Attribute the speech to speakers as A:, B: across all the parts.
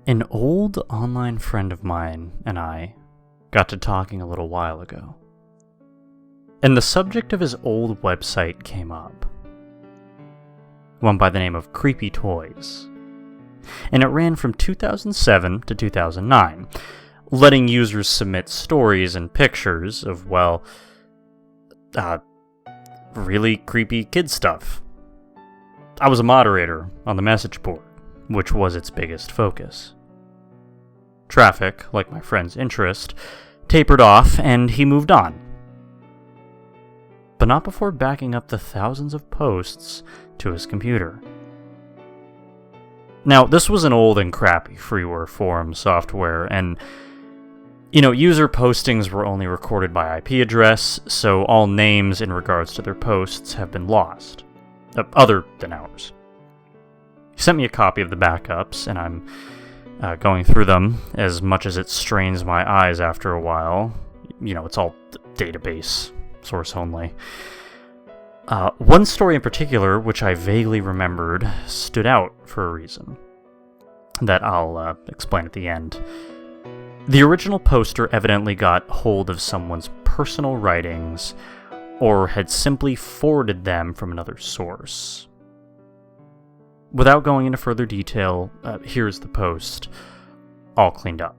A: An old online friend of mine and I got to talking a little while ago, and the subject of his old website came up. One by the name of Creepy Toys, and it ran from 2007 to 2009, letting users submit stories and pictures of, really creepy kid stuff. I was a moderator on the message board, which was its biggest focus. Traffic, like my friend's interest, tapered off and he moved on. But not before backing up the thousands of posts to his computer. Now, this was an old and crappy freeware forum software, and user postings were only recorded by IP address, so all names in regards to their posts have been lost, other than ours. He sent me a copy of the backups, and I'm going through them, as much as it strains my eyes after a while. It's all database, source only. One story in particular, which I vaguely remembered, stood out for a reason that I'll explain at the end. The original poster evidently got hold of someone's personal writings, or had simply forwarded them from another source. Without going into further detail, here's the post, all cleaned up.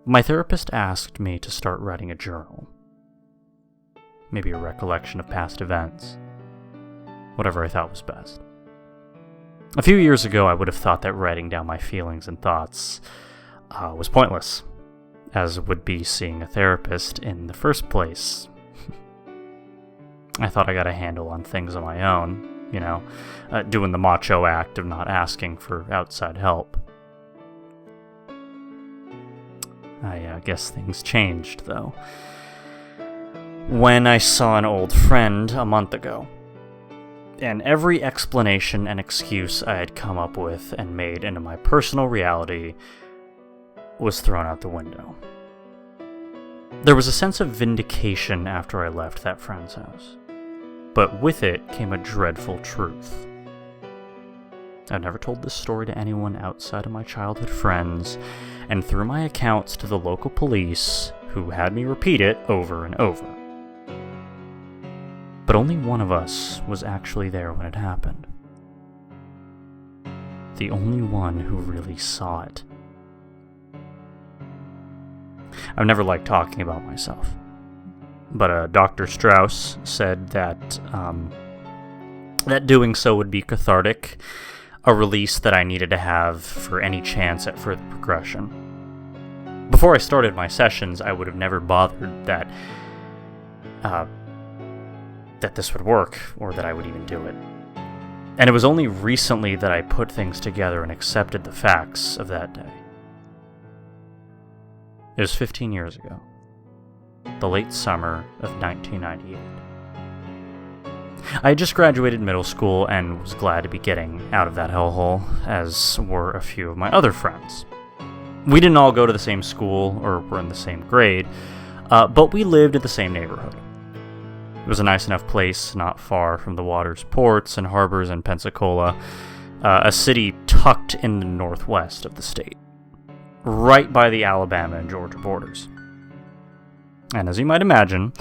A: My therapist asked me to start writing a journal. Maybe a recollection of past events. Whatever I thought was best. A few years ago, I would have thought that writing down my feelings and thoughts was pointless, as would be seeing a therapist in the first place. I thought I got a handle on things on my own, doing the macho act of not asking for outside help. I guess things changed, though, when I saw an old friend a month ago, and every explanation and excuse I had come up with and made into my personal reality was thrown out the window. There was a sense of vindication after I left that friend's house, but with it came a dreadful truth. I've never told this story to anyone outside of my childhood friends, and threw my accounts to the local police, who had me repeat it over and over. But only one of us was actually there when it happened. The only one who really saw it. I've never liked talking about myself, but Dr. Strauss said that doing so would be cathartic, a release that I needed to have for any chance at further progression. Before I started my sessions, I would have never bothered that this would work, or that I would even do it. And it was only recently that I put things together and accepted the facts of that day. It was 15 years ago, the late summer of 1998. I had just graduated middle school and was glad to be getting out of that hellhole, as were a few of my other friends. We didn't all go to the same school or were in the same grade, but we lived in the same neighborhood. It was a nice enough place not far from the water's ports and harbors in Pensacola, a city tucked in the northwest of the state, right by the Alabama and Georgia borders. And as you might imagine,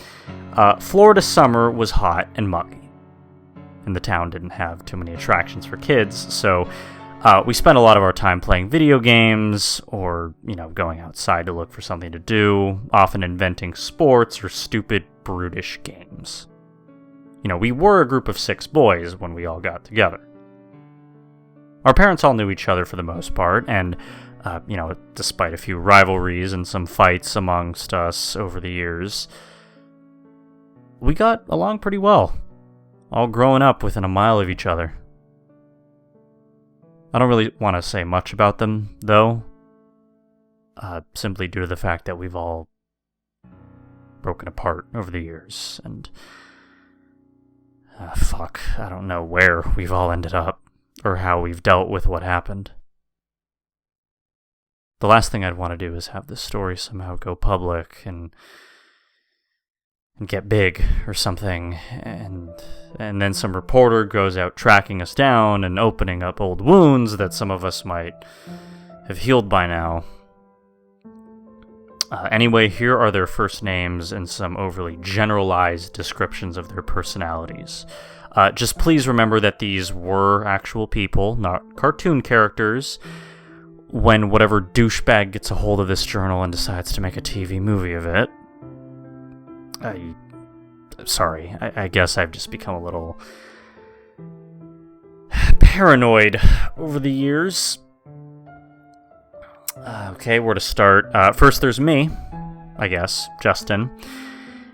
A: Florida summer was hot and muggy, and the town didn't have too many attractions for kids, so we spent a lot of our time playing video games, or, going outside to look for something to do, often inventing sports or stupid, brutish games. We were a group of 6 boys when we all got together. Our parents all knew each other for the most part, and, despite a few rivalries and some fights amongst us over the years, we got along pretty well, all growing up within a mile of each other. I don't really want to say much about them, though, simply due to the fact that we've all broken apart over the years, and I don't know where we've all ended up, or how we've dealt with what happened. The last thing I'd want to do is have this story somehow go public, and and get big or something, and then some reporter goes out tracking us down and opening up old wounds that some of us might have healed by now. Anyway, here are their first names and some overly generalized descriptions of their personalities. Just please remember that these were actual people, not cartoon characters, when whatever douchebag gets a hold of this journal and decides to make a TV movie of it. Sorry, I guess I've just become a little paranoid over the years. Okay, where to start? First, there's me, I guess, Justin.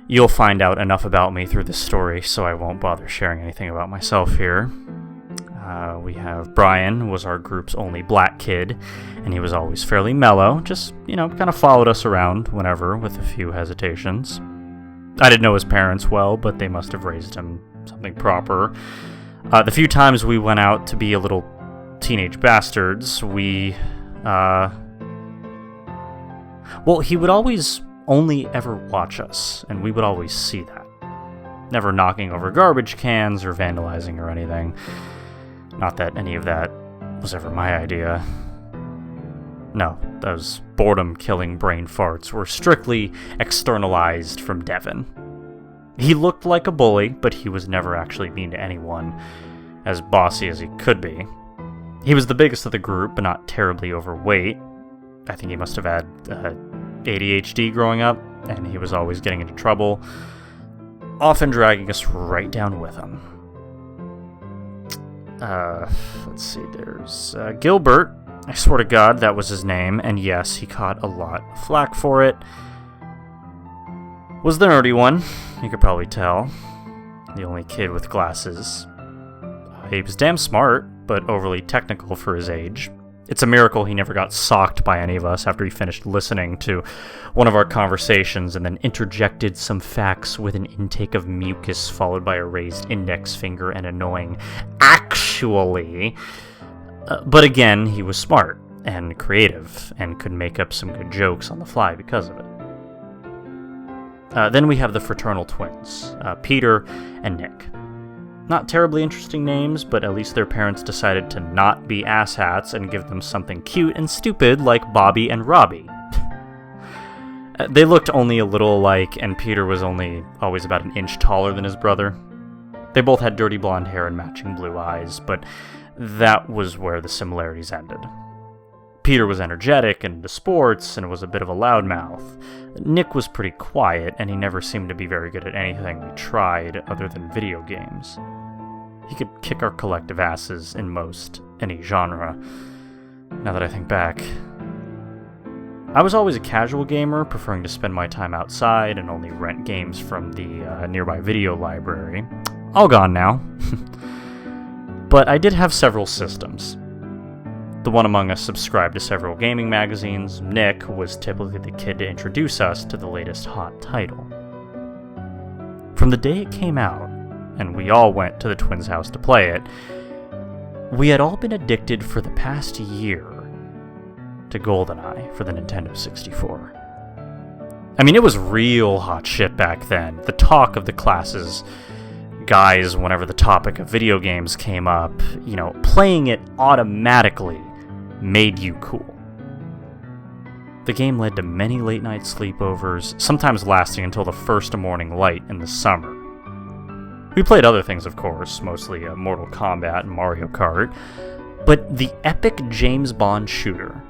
A: You'll find out enough about me through this story, so I won't bother sharing anything about myself here. We have Brian, who was our group's only black kid, and he was always fairly mellow, just, kind of followed us around whenever, with a few hesitations. I didn't know his parents well, but they must have raised him something proper. The few times we went out to be a little teenage bastards, he would always only ever watch us, and we would always see that. Never knocking over garbage cans or vandalizing or anything. Not that any of that was ever my idea. No, those boredom-killing brain farts were strictly externalized from Devin. He looked like a bully, but he was never actually mean to anyone, as bossy as he could be. He was the biggest of the group, but not terribly overweight. I think he must have had ADHD growing up, and he was always getting into trouble, often dragging us right down with him. Let's see, there's Gilbert. I swear to God, that was his name, and yes, he caught a lot of flack for it. Was the nerdy one, you could probably tell. The only kid with glasses. He was damn smart, but overly technical for his age. It's a miracle he never got socked by any of us after he finished listening to one of our conversations and then interjected some facts with an intake of mucus followed by a raised index finger and annoying "actually." But again, he was smart and creative and could make up some good jokes on the fly because of it. Then we have the fraternal twins, Peter and Nick. Not terribly interesting names, but at least their parents decided to not be asshats and give them something cute and stupid like Bobby and Robbie. They looked only a little alike, and Peter was always about an inch taller than his brother. They both had dirty blonde hair and matching blue eyes, but that was where the similarities ended. Peter was energetic and into sports and was a bit of a loudmouth. Nick was pretty quiet, and he never seemed to be very good at anything we tried other than video games. He could kick our collective asses in most any genre, now that I think back. I was always a casual gamer, preferring to spend my time outside and only rent games from the nearby video library. All gone now. But I did have several systems. The one among us subscribed to several gaming magazines. Nick was typically the kid to introduce us to the latest hot title. From the day it came out, and we all went to the twins' house to play it, we had all been addicted for the past year to GoldenEye for the Nintendo 64. I mean, it was real hot shit back then. The talk of the class's guys, whenever the topic of video games came up, playing it automatically made you cool. The game led to many late-night sleepovers, sometimes lasting until the first morning light in the summer. We played other things, of course, mostly Mortal Kombat and Mario Kart, but the epic James Bond shooter,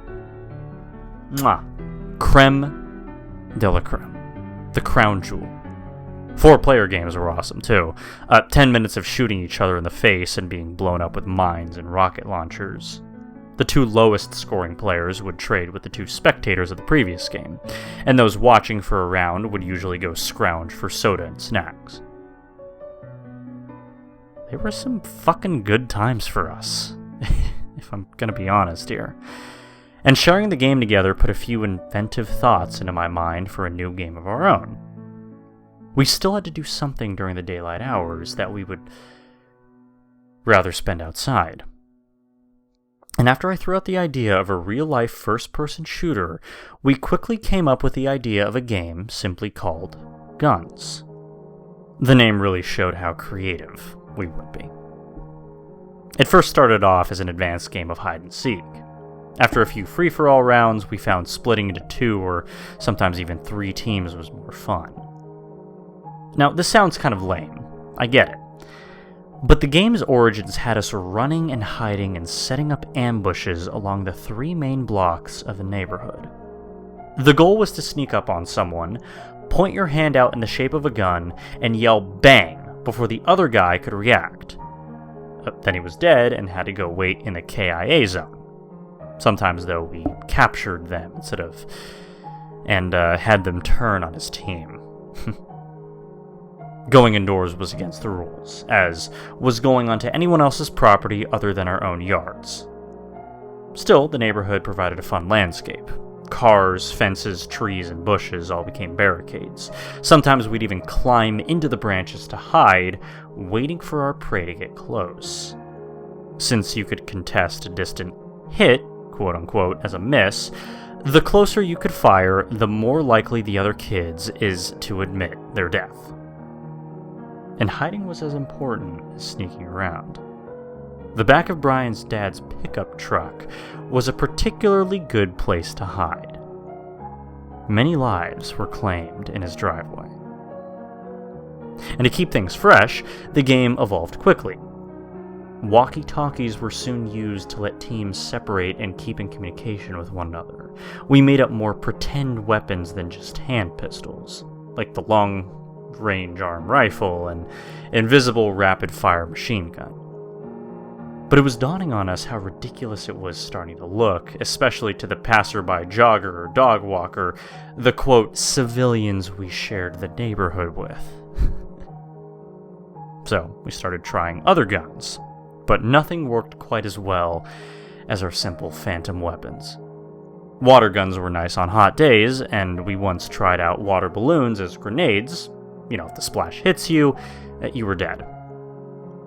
A: creme de la creme, the crown jewel. 4-player games were awesome, too. 10 minutes of shooting each other in the face and being blown up with mines and rocket launchers. The 2 lowest scoring players would trade with the 2 spectators of the previous game, and those watching for a round would usually go scrounge for soda and snacks. They were some fucking good times for us, if I'm gonna be honest here. And sharing the game together put a few inventive thoughts into my mind for a new game of our own. We still had to do something during the daylight hours that we would rather spend outside. And after I threw out the idea of a real-life first-person shooter, we quickly came up with the idea of a game simply called Guns. The name really showed how creative we would be. It first started off as an advanced game of hide and seek. After a few free-for-all rounds, we found splitting into 2 or sometimes even 3 teams was more fun. Now, this sounds kind of lame, I get it. But the game's origins had us running and hiding and setting up ambushes along the 3 main blocks of the neighborhood. The goal was to sneak up on someone, point your hand out in the shape of a gun, and yell bang before the other guy could react. Then he was dead and had to go wait in the KIA zone. Sometimes, though, we captured them and had them turn on his team. Going indoors was against the rules, as was going onto anyone else's property other than our own yards. Still, the neighborhood provided a fun landscape. Cars, fences, trees, and bushes all became barricades. Sometimes we'd even climb into the branches to hide, waiting for our prey to get close. Since you could contest a distant hit, quote-unquote, as a miss, the closer you could fire, the more likely the other kids is to admit their death. And hiding was as important as sneaking around. The back of Brian's dad's pickup truck was a particularly good place to hide. Many lives were claimed in his driveway. And to keep things fresh, the game evolved quickly. Walkie-talkies were soon used to let teams separate and keep in communication with one another. We made up more pretend weapons than just hand pistols, like the long-range arm rifle and invisible rapid-fire machine gun. But it was dawning on us how ridiculous it was starting to look, especially to the passerby jogger or dog walker, the quote, civilians we shared the neighborhood with. So we started trying other guns, but nothing worked quite as well as our simple phantom weapons. Water guns were nice on hot days, and we once tried out water balloons as grenades. If the splash hits you, you were dead.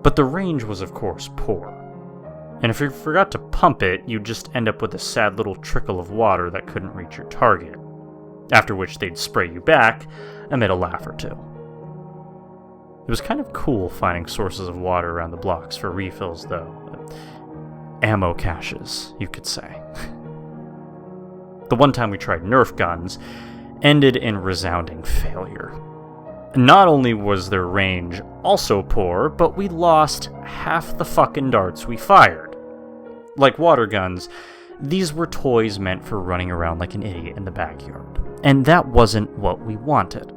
A: But the range was, of course, poor. And if you forgot to pump it, you'd just end up with a sad little trickle of water that couldn't reach your target, after which they'd spray you back amid a laugh or two. It was kind of cool finding sources of water around the blocks for refills, though. Ammo caches, you could say. The one time we tried Nerf guns ended in resounding failure. Not only was their range also poor, but we lost half the fucking darts we fired. Like water guns, these were toys meant for running around like an idiot in the backyard. And that wasn't what we wanted.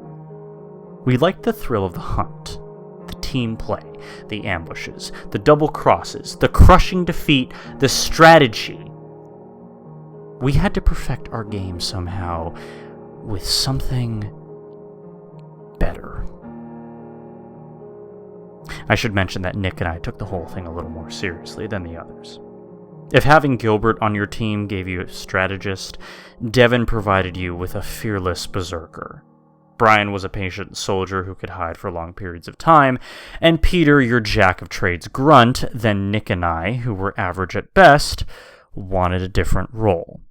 A: We liked the thrill of the hunt, the team play, the ambushes, the double crosses, the crushing defeat, the strategy. We had to perfect our game somehow with something better. I should mention that Nick and I took the whole thing a little more seriously than the others. If having Gilbert on your team gave you a strategist, Devin provided you with a fearless berserker. Brian was a patient soldier who could hide for long periods of time, and Peter your jack-of-trades grunt, then Nick and I, who were average at best, wanted a different role.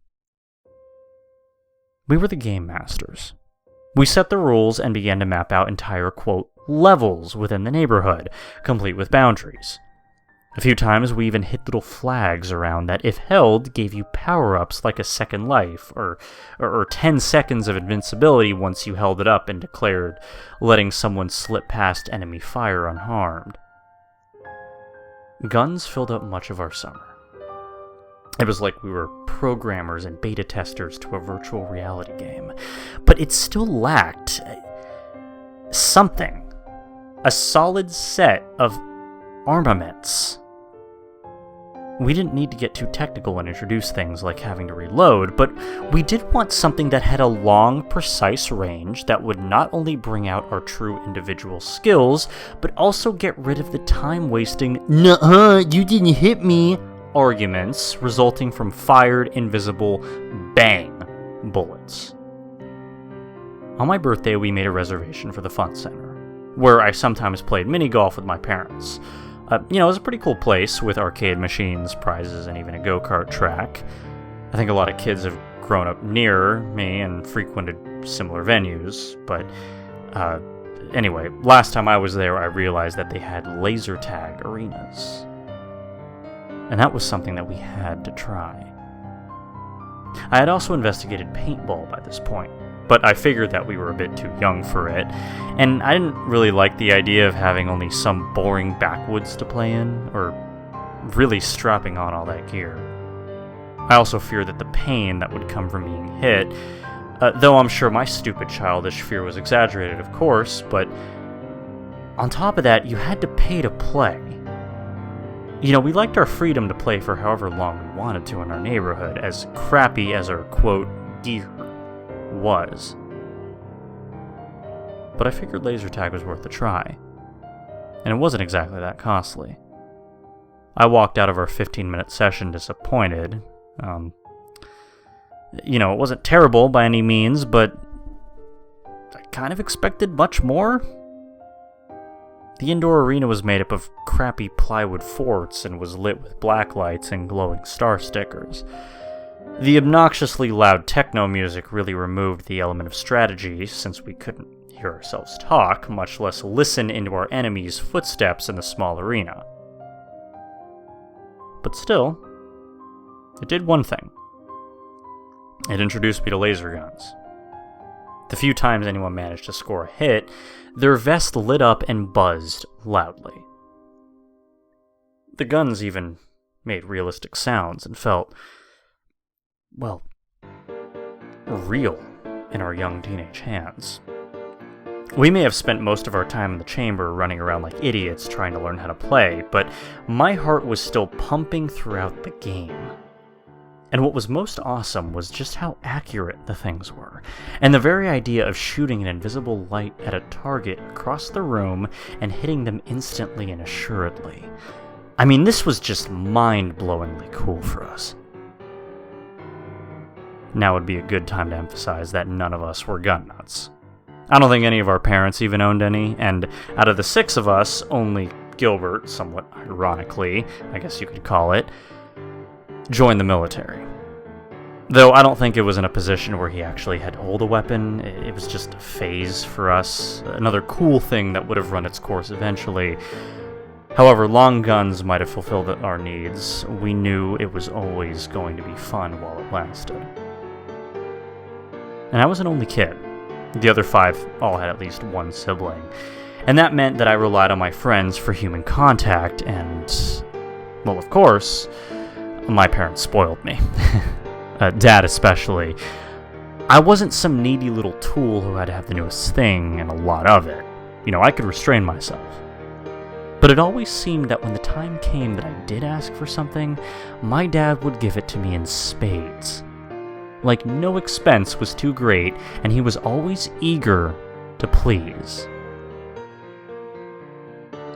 A: We were the game masters. We set the rules and began to map out entire, quote, levels within the neighborhood, complete with boundaries. A few times we even hid little flags around that, if held, gave you power-ups like a second life, or 10 seconds of invincibility once you held it up and declared, letting someone slip past enemy fire unharmed. Guns filled up much of our summer. It was like we were programmers and beta testers to a virtual reality game, but it still lacked something. A solid set of armaments. We didn't need to get too technical and introduce things like having to reload, but we did want something that had a long, precise range that would not only bring out our true individual skills, but also get rid of the time-wasting, "Nuh-uh, you didn't hit me," arguments resulting from fired, invisible, bang bullets. On my birthday, we made a reservation for the Fun Center, where I sometimes played mini-golf with my parents. It was a pretty cool place with arcade machines, prizes, and even a go-kart track. I think a lot of kids have grown up near me and frequented similar venues, but Anyway, last time I was there, I realized that they had laser tag arenas. And that was something that we had to try. I had also investigated paintball by this point, but I figured that we were a bit too young for it, and I didn't really like the idea of having only some boring backwoods to play in, or really strapping on all that gear. I also feared that the pain that would come from being hit, though I'm sure my stupid childish fear was exaggerated, of course, but on top of that, you had to pay to play. You know, we liked our freedom to play for however long we wanted to in our neighborhood, as crappy as our, quote, gear was. But I figured laser tag was worth a try, and it wasn't exactly that costly. I walked out of our 15-minute session disappointed. It wasn't terrible by any means, but I kind of expected much more. The indoor arena was made up of crappy plywood forts and was lit with black lights and glowing star stickers. The obnoxiously loud techno music really removed the element of strategy, since we couldn't hear ourselves talk, much less listen into our enemies' footsteps in the small arena. But still, it did one thing. It introduced me to laser guns. The few times anyone managed to score a hit, their vest lit up and buzzed loudly. The guns even made realistic sounds and felt, well, real in our young teenage hands. We may have spent most of our time in the chamber running around like idiots trying to learn how to play, but my heart was still pumping throughout the game. And what was most awesome was just how accurate the things were, and the very idea of shooting an invisible light at a target across the room and hitting them instantly and assuredly. I mean, this was just mind-blowingly cool for us. Now would be a good time to emphasize that none of us were gun nuts. I don't think any of our parents even owned any, and out of the 6 of us, only Gilbert, somewhat ironically, I guess you could call it, joined the military. Though I don't think it was in a position where he actually had to hold a weapon. It was just a phase for us, another cool thing that would have run its course eventually. However long guns might have fulfilled our needs, we knew it was always going to be fun while it lasted. And I was an only kid. The other 5 all had at least one sibling, and that meant that I relied on my friends for human contact, and, well, of course, my parents spoiled me. Dad especially. I wasn't some needy little tool who had to have the newest thing and a lot of it. I could restrain myself. But it always seemed that when the time came that I did ask for something, my dad would give it to me in spades. Like no expense was too great, and he was always eager to please.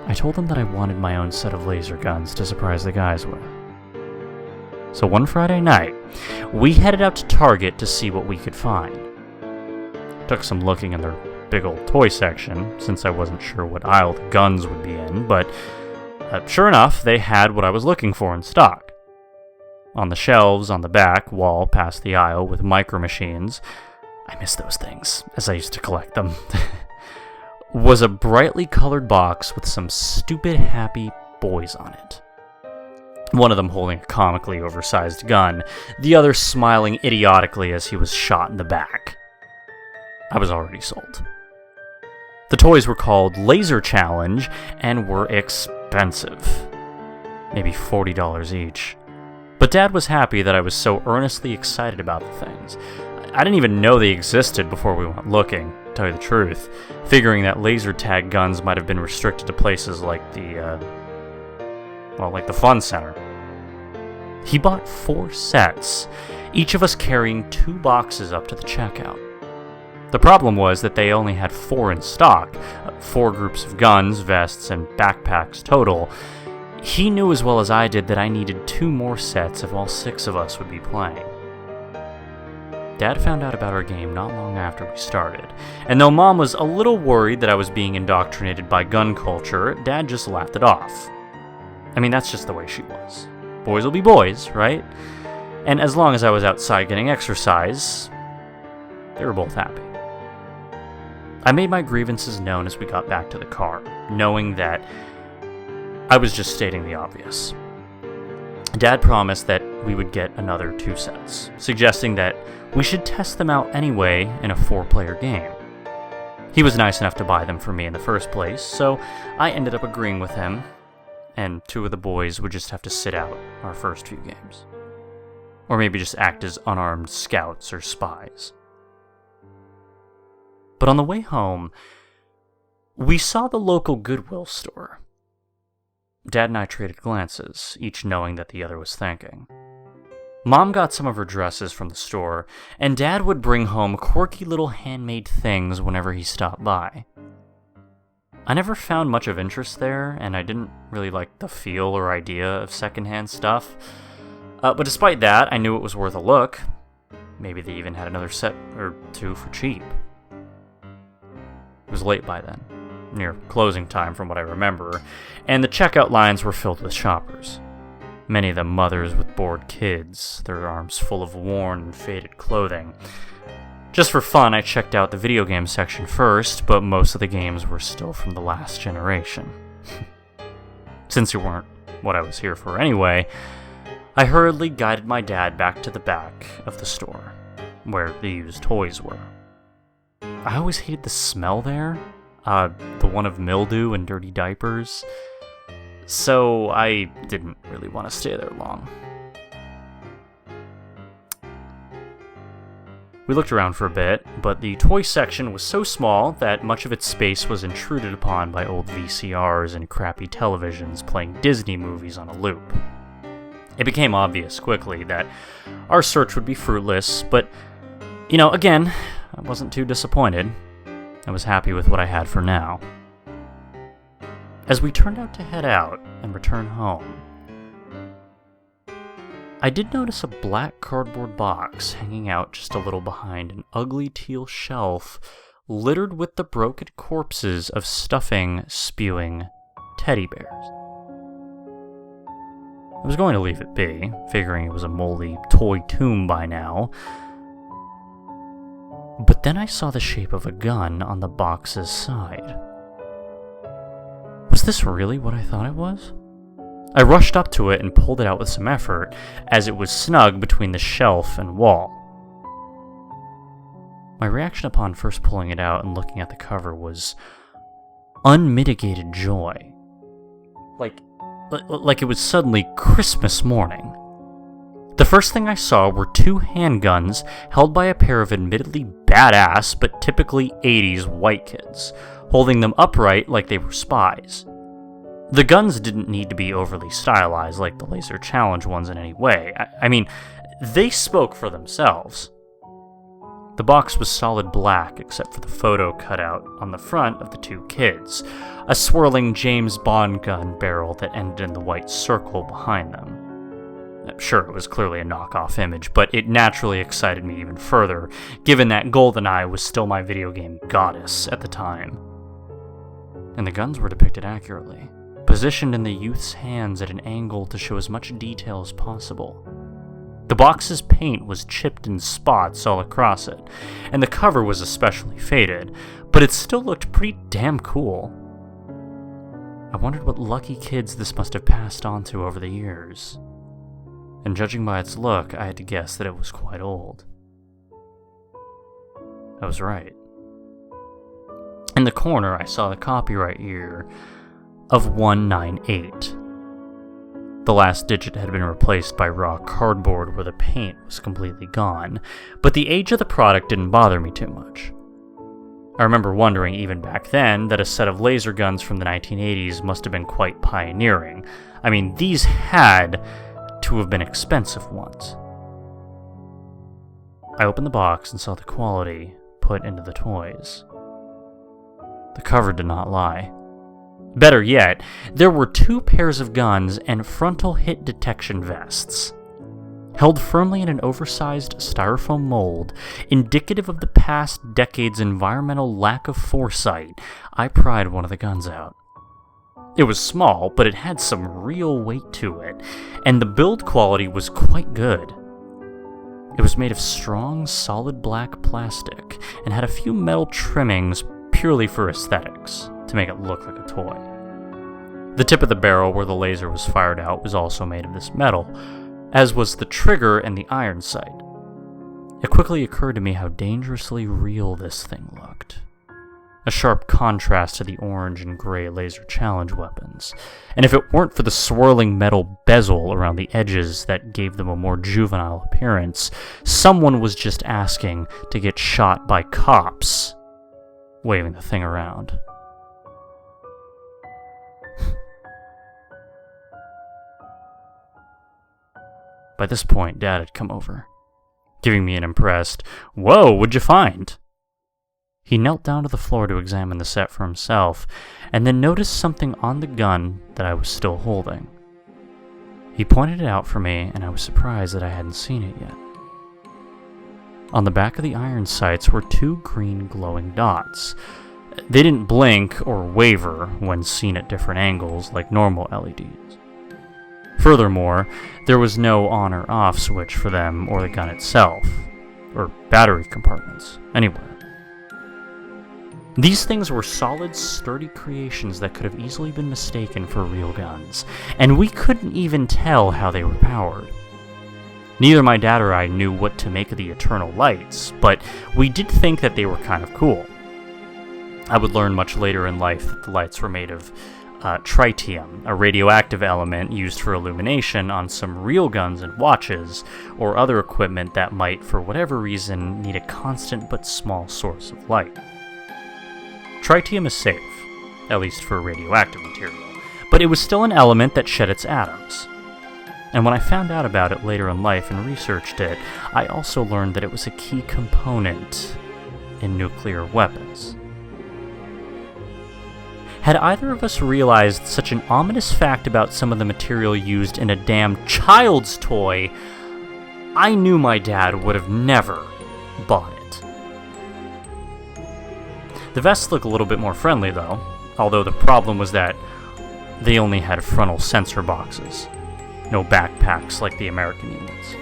A: I told him that I wanted my own set of laser guns to surprise the guys with. So one Friday night, we headed out to Target to see what we could find. Took some looking in their big old toy section, since I wasn't sure what aisle the guns would be in, but sure enough, they had what I was looking for in stock. On the shelves on the back wall past the aisle with micro machines, I miss those things, as I used to collect them, was a brightly colored box with some stupid happy boys on it. One of them holding a comically oversized gun, the other smiling idiotically as he was shot in the back. I was already sold. The toys were called Laser Challenge and were expensive. Maybe $40 each. But Dad was happy that I was so earnestly excited about the things. I didn't even know they existed before we went looking, to tell you the truth, figuring that laser tag guns might have been restricted to places like the Fun Center. He bought 4 sets, each of us carrying 2 boxes up to the checkout. The problem was that they only had 4 in stock, 4 groups of guns, vests, and backpacks total. He knew as well as I did that I needed 2 more sets if all 6 of us would be playing. Dad found out about our game not long after we started, and though Mom was a little worried that I was being indoctrinated by gun culture, Dad just laughed it off. I mean, that's just the way she was. Boys will be boys, right? And as long as I was outside getting exercise, they were both happy. I made my grievances known as we got back to the car, knowing that I was just stating the obvious. Dad promised that we would get another 2 sets, suggesting that we should test them out anyway in a 4-player game. He was nice enough to buy them for me in the first place, so I ended up agreeing with him, and 2 of the boys would just have to sit out our first few games. Or maybe just act as unarmed scouts or spies. But on the way home, we saw the local Goodwill store. Dad and I traded glances, each knowing that the other was thinking. Mom got some of her dresses from the store, and Dad would bring home quirky little handmade things whenever he stopped by. I never found much of interest there, and I didn't really like the feel or idea of secondhand stuff. But despite that, I knew it was worth a look. Maybe they even had another set or 2 for cheap. It was late by then, near closing time from what I remember, and the checkout lines were filled with shoppers. Many of them mothers with bored kids, their arms full of worn and faded clothing. Just for fun, I checked out the video game section first, but most of the games were still from the last generation. Since you weren't what I was here for anyway, I hurriedly guided my dad back to the back of the store, where the used toys were. I always hated the smell there, the one of mildew and dirty diapers, so I didn't really want to stay there long. We looked around for a bit, but the toy section was so small that much of its space was intruded upon by old VCRs and crappy televisions playing Disney movies on a loop. It became obvious quickly that our search would be fruitless, but, again, I wasn't too disappointed. I was happy with what I had for now. As we turned out to head out and return home, I did notice a black cardboard box hanging out just a little behind an ugly teal shelf littered with the broken corpses of stuffing, spewing teddy bears. I was going to leave it be, figuring it was a moldy toy tomb by now, but then I saw the shape of a gun on the box's side. Was this really what I thought it was? I rushed up to it and pulled it out with some effort, as it was snug between the shelf and wall. My reaction upon first pulling it out and looking at the cover was unmitigated joy. Like it was suddenly Christmas morning. The first thing I saw were 2 handguns held by a pair of admittedly badass but typically 80s white kids, holding them upright like they were spies. The guns didn't need to be overly stylized like the Laser Challenge ones in any way. I mean, they spoke for themselves. The box was solid black except for the photo cutout on the front of the 2 kids, a swirling James Bond gun barrel that ended in the white circle behind them. Sure, it was clearly a knockoff image, but it naturally excited me even further, given that GoldenEye was still my video game goddess at the time. And the guns were depicted accurately, positioned in the youth's hands at an angle to show as much detail as possible. The box's paint was chipped in spots all across it, and the cover was especially faded, but it still looked pretty damn cool. I wondered what lucky kids this must have passed on to over the years. And judging by its look, I had to guess that it was quite old. I was right. In the corner, I saw the copyright year of 198. The last digit had been replaced by raw cardboard where the paint was completely gone, but the age of the product didn't bother me too much. I remember wondering even back then that a set of laser guns from the 1980s must have been quite pioneering. I mean, these had to have been expensive ones. I opened the box and saw the quality put into the toys. The cover did not lie. Better yet, there were 2 pairs of guns and frontal hit detection vests. Held firmly in an oversized styrofoam mold, indicative of the past decade's environmental lack of foresight, I pried one of the guns out. It was small, but it had some real weight to it, and the build quality was quite good. It was made of strong, solid black plastic, and had a few metal trimmings purely for aesthetics, to make it look like a toy. The tip of the barrel where the laser was fired out was also made of this metal, as was the trigger and the iron sight. It quickly occurred to me how dangerously real this thing looked. A sharp contrast to the orange and gray laser challenge weapons, and if it weren't for the swirling metal bezel around the edges that gave them a more juvenile appearance, someone was just asking to get shot by cops, waving the thing around. By this point, Dad had come over, giving me an impressed, "Whoa, what'd you find?" He knelt down to the floor to examine the set for himself, and then noticed something on the gun that I was still holding. He pointed it out for me, and I was surprised that I hadn't seen it yet. On the back of the iron sights were 2 green glowing dots. They didn't blink or waver when seen at different angles like normal LEDs. Furthermore, there was no on or off switch for them or the gun itself, or battery compartments, anywhere. These things were solid, sturdy creations that could have easily been mistaken for real guns, and we couldn't even tell how they were powered. Neither my dad or I knew what to make of the eternal lights, but we did think that they were kind of cool. I would learn much later in life that the lights were made of tritium, a radioactive element used for illumination on some real guns and watches, or other equipment that might, for whatever reason, need a constant but small source of light. Tritium is safe, at least for radioactive material, but it was still an element that shed its atoms. And when I found out about it later in life and researched it, I also learned that it was a key component in nuclear weapons. Had either of us realized such an ominous fact about some of the material used in a damn child's toy, I knew my dad would have never bought it. The vests look a little bit more friendly though, although the problem was that they only had frontal sensor boxes, no backpacks like the American units.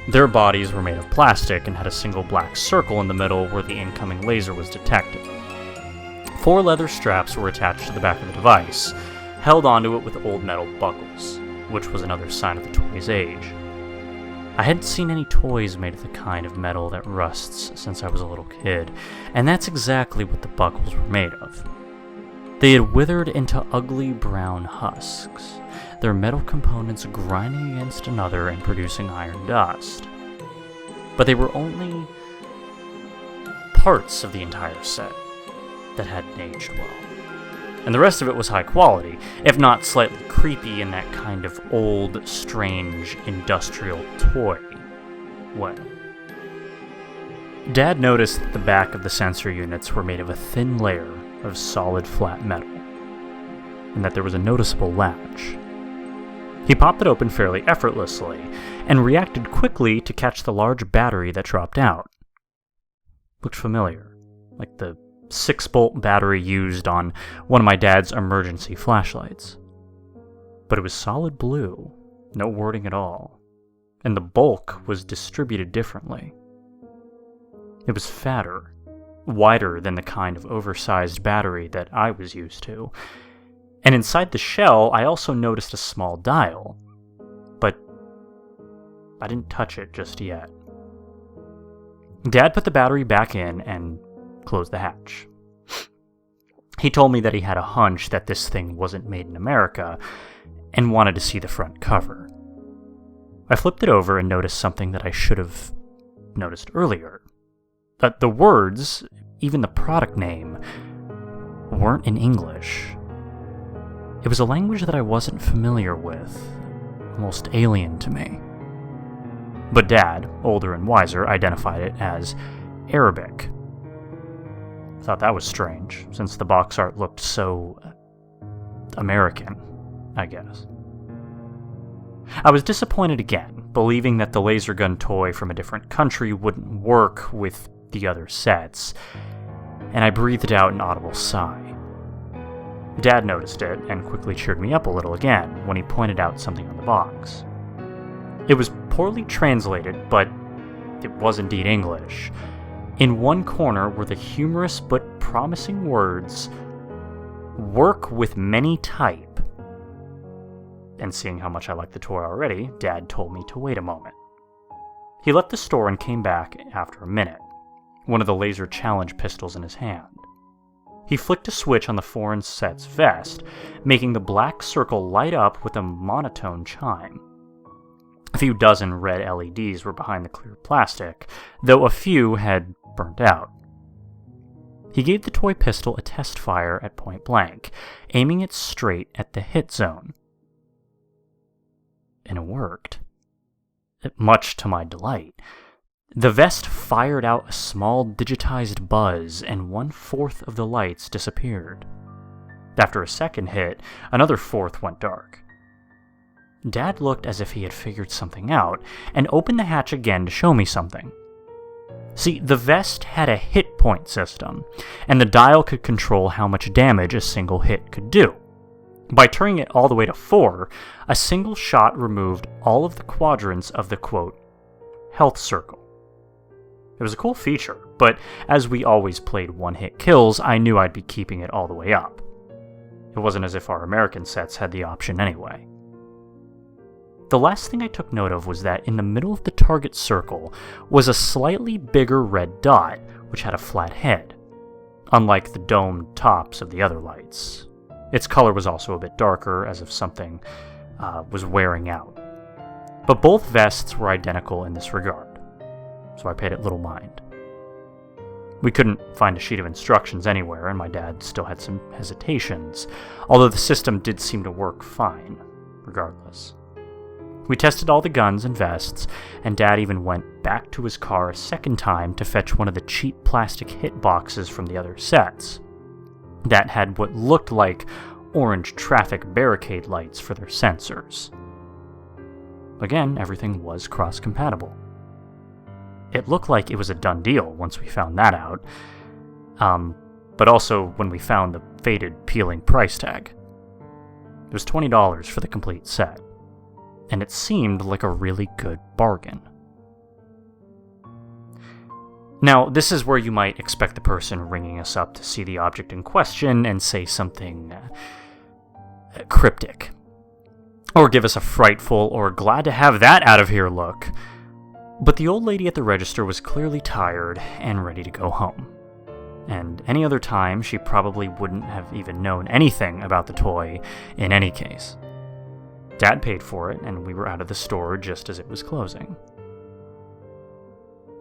A: Their bodies were made of plastic and had a single black circle in the middle where the incoming laser was detected. 4 leather straps were attached to the back of the device, held onto it with old metal buckles, which was another sign of the toy's age. I hadn't seen any toys made of the kind of metal that rusts since I was a little kid, and that's exactly what the buckles were made of. They had withered into ugly brown husks, their metal components grinding against another and producing iron dust. But they were only parts of the entire set that hadn't aged well. And the rest of it was high quality, if not slightly creepy in that kind of old, strange, industrial toy way. Dad noticed that the back of the sensor units were made of a thin layer of solid flat metal, and that there was a noticeable latch. He popped it open fairly effortlessly, and reacted quickly to catch the large battery that dropped out. Looked familiar, like the 6-bolt battery used on one of my dad's emergency flashlights. But it was solid blue, no wording at all, and the bulk was distributed differently. It was fatter, wider than the kind of oversized battery that I was used to, and inside the shell I also noticed a small dial, but I didn't touch it just yet. Dad put the battery back in and closed the hatch. He told me that he had a hunch that this thing wasn't made in America and wanted to see the front cover. I flipped it over and noticed something that I should have noticed earlier. That the words, even the product name, weren't in English. It was a language that I wasn't familiar with, almost alien to me. But Dad, older and wiser, identified it as Arabic. Thought that was strange, since the box art looked so American, I guess. I was disappointed again, believing that the laser gun toy from a different country wouldn't work with the other sets, and I breathed out an audible sigh. Dad noticed it and quickly cheered me up a little again when he pointed out something on the box. It was poorly translated, but it was indeed English. In one corner were the humorous but promising words, "Work with many type." And seeing how much I liked the toy already, Dad told me to wait a moment. He left the store and came back after a minute, one of the laser challenge pistols in his hand. He flicked a switch on the foreign set's vest, making the black circle light up with a monotone chime. A few dozen red LEDs were behind the clear plastic, though a few had burnt out. He gave the toy pistol a test fire at point blank, aiming it straight at the hit zone. And it worked. Much to my delight. The vest fired out a small digitized buzz, and 1/4 of the lights disappeared. After a second hit, another 1/4 went dark. Dad looked as if he had figured something out, and opened the hatch again to show me something. See, the vest had a hit point system, and the dial could control how much damage a single hit could do. By turning it all the way to 4, a single shot removed all of the quadrants of the, quote, health circle. It was a cool feature, but as we always played one-hit kills, I knew I'd be keeping it all the way up. It wasn't as if our American sets had the option anyway. The last thing I took note of was that in the middle of the target circle was a slightly bigger red dot, which had a flat head, unlike the domed tops of the other lights. Its color was also a bit darker, as if something was wearing out. But both vests were identical in this regard, so I paid it little mind. We couldn't find a sheet of instructions anywhere, and my dad still had some hesitations, although the system did seem to work fine, regardless. We tested all the guns and vests, and Dad even went back to his car a second time to fetch one of the cheap plastic hit boxes from the other sets that had what looked like orange traffic barricade lights for their sensors. Again, everything was cross-compatible. It looked like it was a done deal once we found that out, but also when we found the faded, peeling price tag. It was $20 for the complete set, and it seemed like a really good bargain. Now, this is where you might expect the person ringing us up to see the object in question and say something cryptic, or give us a frightful or glad to have that out of here look. But the old lady at the register was clearly tired and ready to go home. And any other time, she probably wouldn't have even known anything about the toy in any case. Dad paid for it, and we were out of the store just as it was closing.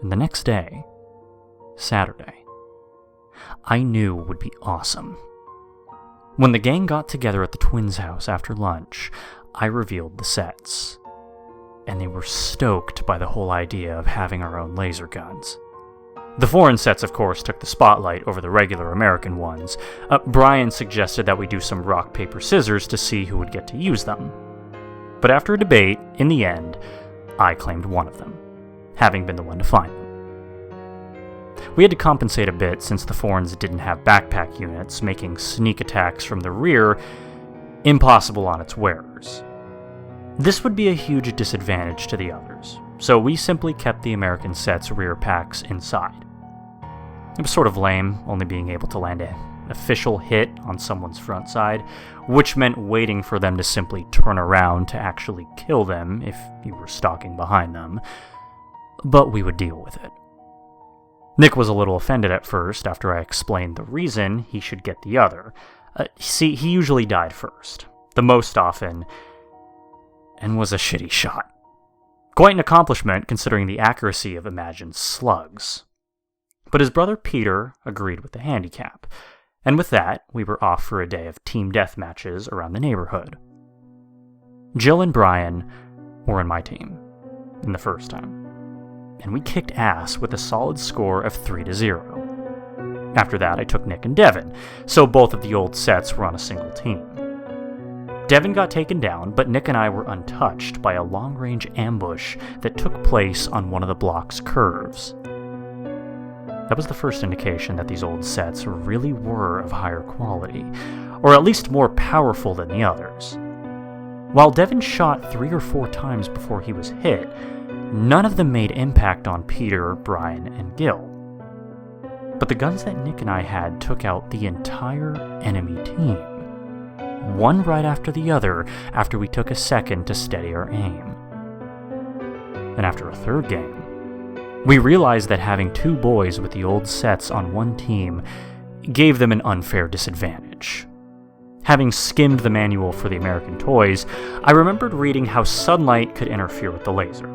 A: And the next day, Saturday, I knew would be awesome. When the gang got together at the twins' house after lunch, I revealed the sets, and they were stoked by the whole idea of having our own laser guns. The foreign sets, of course, took the spotlight over the regular American ones. Brian suggested that we do some rock, paper, scissors to see who would get to use them. But after a debate, in the end, I claimed one of them, having been the one to find them. We had to compensate a bit since the foreigns didn't have backpack units, making sneak attacks from the rear impossible on its wearers. This would be a huge disadvantage to the others, so we simply kept the American set's rear packs inside. It was sort of lame, only being able to land an official hit on someone's front side, which meant waiting for them to simply turn around to actually kill them if you were stalking behind them, but we would deal with it. Nick was a little offended at first after I explained the reason he should get the other. See, he usually died first, the most often, and was a shitty shot. Quite an accomplishment considering the accuracy of imagined slugs. But his brother Peter agreed with the handicap, and with that, we were off for a day of team death matches around the neighborhood. Jill and Brian were in my team, in the first time, and we kicked ass with a solid score of 3-0. After that, I took Nick and Devin, so both of the old sets were on a single team. Devin got taken down, but Nick and I were untouched by a long-range ambush that took place on one of the block's curves. That was the first indication that these old sets really were of higher quality, or at least more powerful than the others. While Devin shot 3 or 4 times before he was hit, none of them made impact on Peter, Brian, and Gil. But the guns that Nick and I had took out the entire enemy team, one right after the other, after we took a second to steady our aim. And after a third game, we realized that having two boys with the old sets on one team gave them an unfair disadvantage. Having skimmed the manual for the American toys, I remembered reading how sunlight could interfere with the laser.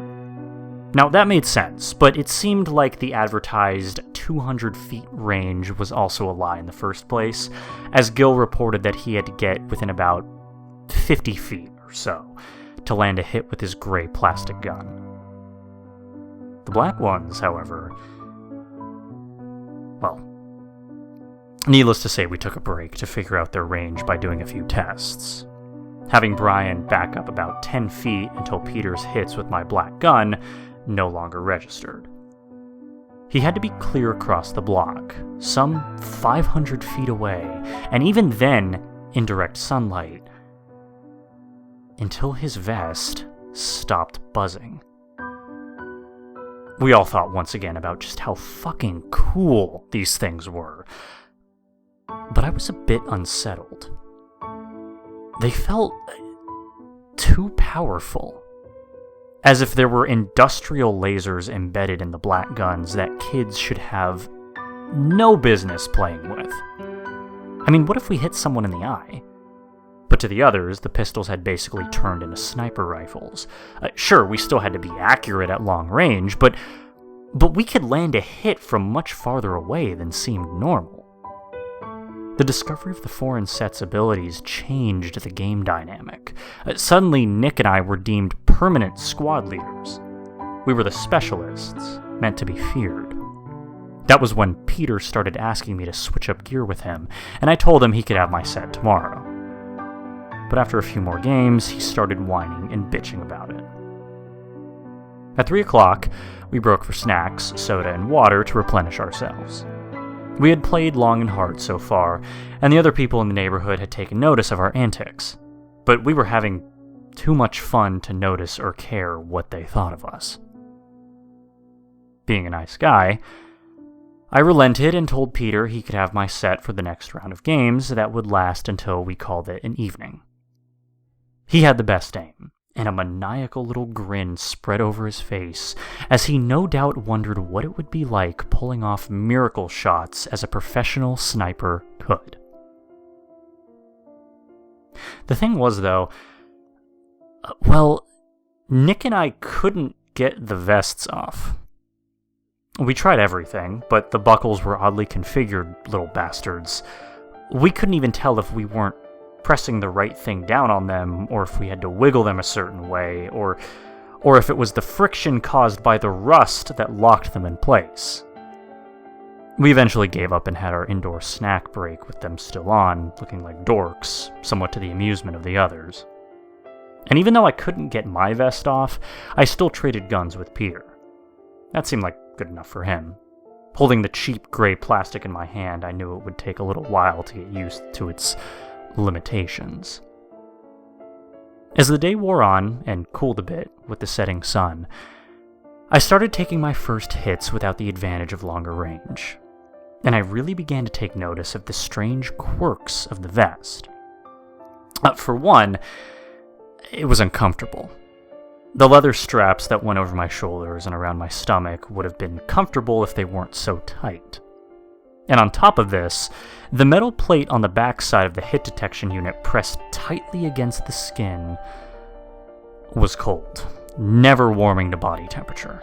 A: Now, that made sense, but it seemed like the advertised 200 feet range was also a lie in the first place, as Gil reported that he had to get within about 50 feet or so to land a hit with his gray plastic gun. The black ones, however, well, needless to say, we took a break to figure out their range by doing a few tests. Having Brian back up about 10 feet until Peter's hits with my black gun no longer registered. He had to be clear across the block, some 500 feet away, and even then in direct sunlight, until his vest stopped buzzing. We all thought once again about just how fucking cool these things were, but I was a bit unsettled. They felt too powerful, as if there were industrial lasers embedded in the black guns that kids should have no business playing with. I mean, what if we hit someone in the eye? But to the others, the pistols had basically turned into sniper rifles. Sure, we still had to be accurate at long range, but we could land a hit from much farther away than seemed normal. The discovery of the foreign set's abilities changed the game dynamic. Suddenly, Nick and I were deemed permanent squad leaders. We were the specialists, meant to be feared. That was when Peter started asking me to switch up gear with him, and I told him he could have my set tomorrow. But after a few more games, he started whining and bitching about it. At 3 o'clock, we broke for snacks, soda, and water to replenish ourselves. We had played long and hard so far, and the other people in the neighborhood had taken notice of our antics, but we were having too much fun to notice or care what they thought of us. Being a nice guy, I relented and told Peter he could have my set for the next round of games that would last until we called it an evening. He had the best aim, and a maniacal little grin spread over his face, as he no doubt wondered what it would be like pulling off miracle shots as a professional sniper could. The thing was, though, Nick and I couldn't get the vests off. We tried everything, but the buckles were oddly configured, little bastards. We couldn't even tell if we weren't pressing the right thing down on them, or if we had to wiggle them a certain way, or if it was the friction caused by the rust that locked them in place. We eventually gave up and had our indoor snack break with them still on, looking like dorks, somewhat to the amusement of the others. And even though I couldn't get my vest off, I still traded guns with Peter. That seemed like good enough for him. Holding the cheap gray plastic in my hand, I knew it would take a little while to get used to its limitations. As the day wore on and cooled a bit with the setting sun, I started taking my first hits without the advantage of longer range, and I really began to take notice of the strange quirks of the vest. For one, it was uncomfortable. The leather straps that went over my shoulders and around my stomach would have been comfortable if they weren't so tight. And on top of this, the metal plate on the backside of the hit detection unit pressed tightly against the skin was cold, never warming to body temperature.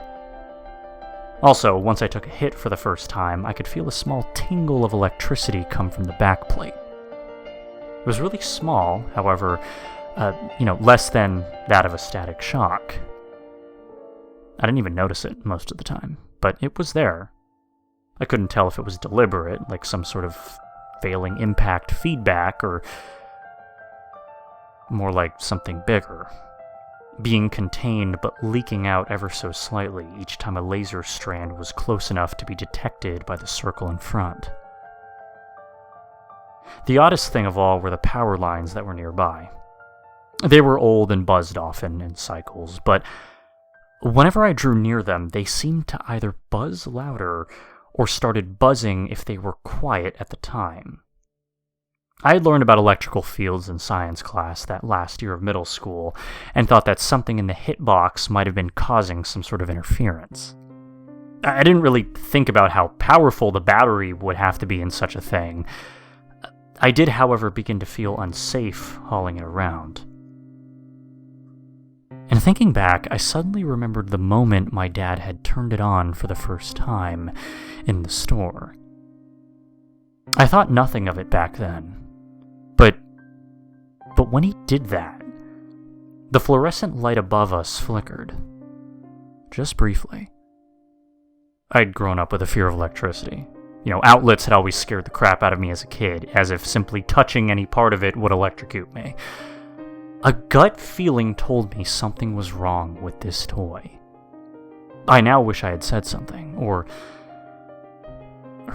A: Also, once I took a hit for the first time, I could feel a small tingle of electricity come from the back plate. It was really small, however, less than that of a static shock. I didn't even notice it most of the time, but it was there. I couldn't tell if it was deliberate, like some sort of failing impact feedback, or more like something bigger, being contained but leaking out ever so slightly each time a laser strand was close enough to be detected by the circle in front. The oddest thing of all were the power lines that were nearby. They were old and buzzed often in cycles, but whenever I drew near them, they seemed to either buzz louder or started buzzing if they were quiet at the time. I had learned about electrical fields in science class that last year of middle school and thought that something in the hitbox might have been causing some sort of interference. I didn't really think about how powerful the battery would have to be in such a thing. I did, however, begin to feel unsafe hauling it around. And thinking back, I suddenly remembered the moment my dad had turned it on for the first time in the store. I thought nothing of it back then. But when he did that, the fluorescent light above us flickered. Just briefly. I'd grown up with a fear of electricity. Outlets had always scared the crap out of me as a kid, as if simply touching any part of it would electrocute me. A gut feeling told me something was wrong with this toy. I now wish I had said something, or